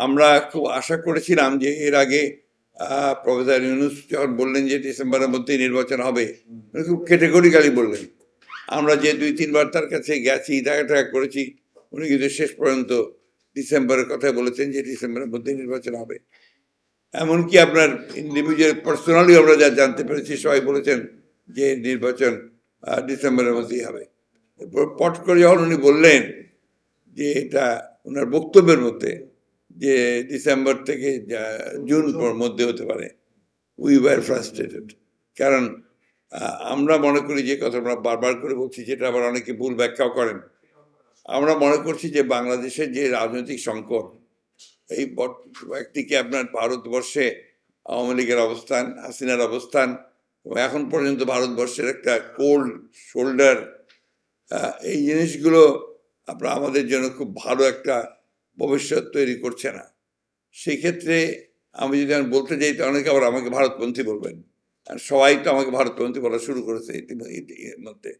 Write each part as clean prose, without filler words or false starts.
আমরা খুব আশা করেছিলাম যে এর আগে প্রফেসর ইউনূস যখন বললেন যে ডিসেম্বরের মধ্যে নির্বাচন হবে, খুব ক্যাটেগরিক্যালি বললেন। আমরা যে 2-3 বার তার কাছে গেছি, দেখা করেছি, উনি কিন্তু শেষ পর্যন্ত ডিসেম্বরের কথা বলেছেন যে ডিসেম্বরের মধ্যে নির্বাচন হবে। এমনকি আপনার ইন্ডিভিজুয়াল পার্সোনালি আমরা যা জানতে পেরেছি, সবাই বলেছেন যে নির্বাচন ডিসেম্বরের মধ্যেই হবে। পট করে যখন উনি বললেন যে এটা ওনার বক্তব্যের মধ্যে যে ডিসেম্বর থেকে জুন মধ্যে হতে পারে, উই ওয়ার ফ্রাস্ট্রেটেড। কারণ আমরা মনে করি যে কথা আমরা বারবার করে বলছি, যেটা আবার অনেকে ভুল ব্যাখ্যাও করেন, আমরা মনে করছি যে বাংলাদেশের যে রাজনৈতিক সংকট, এই একদিকে আপনার ভারতবর্ষে আওয়ামী লীগের অবস্থান, হাসিনার অবস্থান, এবং এখন পর্যন্ত ভারতবর্ষের একটা কোল্ড শোল্ডার, এই জিনিসগুলো আপনার আমাদের জন্য খুব ভালো একটা ভবিষ্যৎ তৈরি করছে না। সেই ক্ষেত্রে আমি যদি বলতে যাই, তো অনেকে আবার আমাকে ভারতপন্থী বলবেন, আর সবাই তো আমাকে ভারতপন্থী বলা শুরু করেছে এর মধ্যে।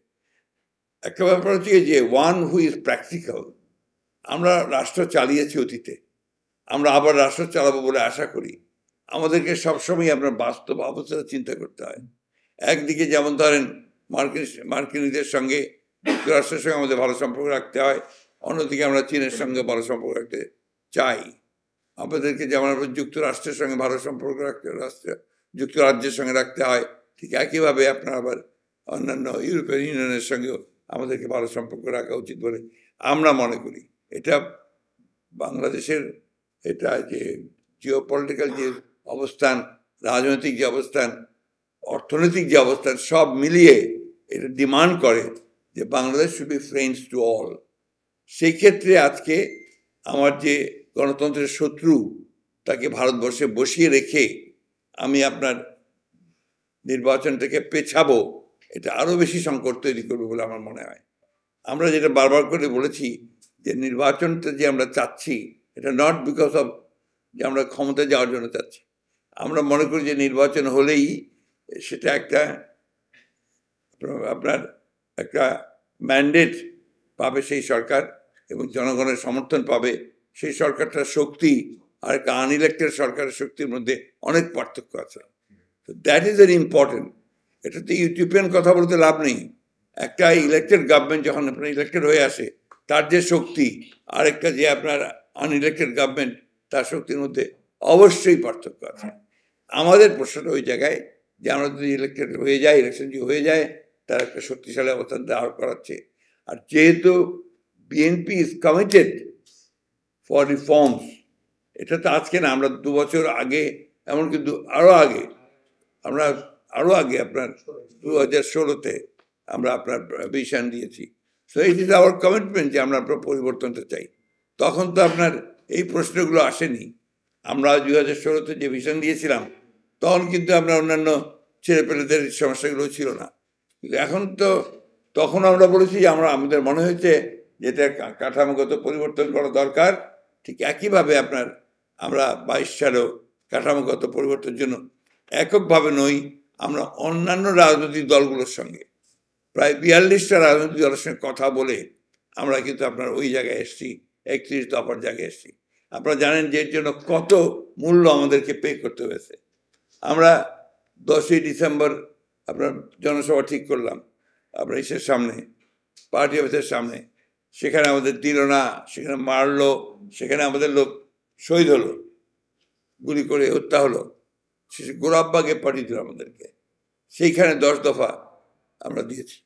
একটা ব্যাপার হচ্ছে যে ওয়ান হু ইজ প্র্যাকটিক্যাল। আমরা রাষ্ট্র চালিয়েছি অতীতে, আমরা আবার রাষ্ট্র চালাবো বলে আশা করি। আমাদেরকে সবসময় আপনার বাস্তব অবস্থা চিন্তা করতে হয়। একদিকে যেমন ধরেন মার্কিনীদের সঙ্গে, যুক্তরাষ্ট্রের সঙ্গে আমাদের ভালো সম্পর্ক রাখতে হয়, অন্যদিকে আমরা চীনের সঙ্গে ভালো সম্পর্ক রাখতে চাই। আমাদেরকে যেমন আমরা যুক্তরাষ্ট্রের সঙ্গে ভালো সম্পর্ক যুক্তরাজ্যের সঙ্গে রাখতে হয়, ঠিক একইভাবে আপনার আবার অন্যান্য ইউরোপিয়ান ইউনিয়নের সঙ্গেও আমাদেরকে ভালো সম্পর্ক রাখা উচিত বলে আমরা মনে করি। এটা বাংলাদেশের এটা যে জিওপলিটিক্যাল যে অবস্থান, রাজনৈতিক যে অবস্থান, অর্থনৈতিক যে অবস্থান, সব মিলিয়ে এটা ডিমান্ড করে যে Bangladesh should be friends to all. সেই ক্ষেত্রে আজকে আমার যে গণতন্ত্রের শত্রু, তাকে ভারতবর্ষে বসিয়ে রেখে আমি আপনার নির্বাচনটাকে পেছাবো, এটা আরও বেশি সংকট তৈরি করবে বলে আমার মনে হয়। আমরা যেটা বারবার করে বলেছি যে নির্বাচনটা যে আমরা চাচ্ছি, এটা নট বিকজ অফ যে আমরা ক্ষমতা যাওয়ার জন্য চাচ্ছি। আমরা মনে করি যে নির্বাচন হলেই সেটা একটা আপনার একটা ম্যান্ডেট পাবে সেই সরকার, এবং জনগণের সমর্থন পাবে সেই সরকারটার শক্তি আর একটা আনইলেক্টেড সরকারের শক্তির মধ্যে অনেক পার্থক্য আছে। তো দ্যাট ইজ ভেরি ইম্পর্টেন্ট। এটাতে ইউটিউপিয়ান কথা বলতে লাভ নেই। একটা ইলেক্টেড গভর্নমেন্ট যখন আপনার ইলেক্টেড হয়ে আসে, তার যে শক্তি আর একটা যে আপনার আনইলেক্টেড গভর্নমেন্ট, তার শক্তির মধ্যে অবশ্যই পার্থক্য আছে। আমাদের প্রশ্নটা ওই জায়গায় যে আমরা যদি ইলেক্টেড হয়ে যাই, ইলেকশন যদি হয়ে যায়, তার একটা শক্তিশালী অবস্থান দাঁড় করাচ্ছে। আর যেহেতু BNP is committed for reforms, এটা তো আজকে না, আমরা 2 বছর আগে, এমন কিন্তু আরও আগে, আমরা আরও আগে আপনার 2016-তে আমরা আপনার ভিশন দিয়েছি। So it is our commitment যে আমরা আপনার পরিবর্তনটা চাই। তখন তো আপনার এই প্রশ্নগুলো আসেনি। আমরা 2016-তে যে ভিশন দিয়েছিলাম, তখন কিন্তু আমরা অন্যান্য ছেলেপেলেদের সমস্যাগুলো ছিল না। কিন্তু এখন তো, তখন আমরা বলেছি যে আমাদের মনে হয়েছে যেটা কাঠামোগত পরিবর্তন করা দরকার। ঠিক একইভাবে আপনার আমরা 22 সালেও কাঠামোগত পরিবর্তনের জন্য এককভাবে নই, আমরা অন্যান্য রাজনৈতিক দলগুলোর সঙ্গে, প্রায় 42টা রাজনৈতিক দলের সঙ্গে কথা বলে আমরা কিন্তু আপনার ওই জায়গায় এসেছি, 31 দফার জায়গায় এসেছি। আপনারা জানেন যে এর জন্য কত মূল্য আমাদেরকে পে করতে হয়েছে। আমরা 10ই ডিসেম্বর আপনার জনসভা ঠিক করলাম আপনার ইসের সামনে, পার্টি অফিসের সামনে। সেখানে আমাদের দিল না, সেখানে মারলো, সেখানে আমাদের লোক শহীদ হলো, গুলি করে হত্যা হলো। গোলাপবাগে পাঠিয়ে দিল আমাদেরকে। সেইখানে 10 দফা আমরা দিয়েছি।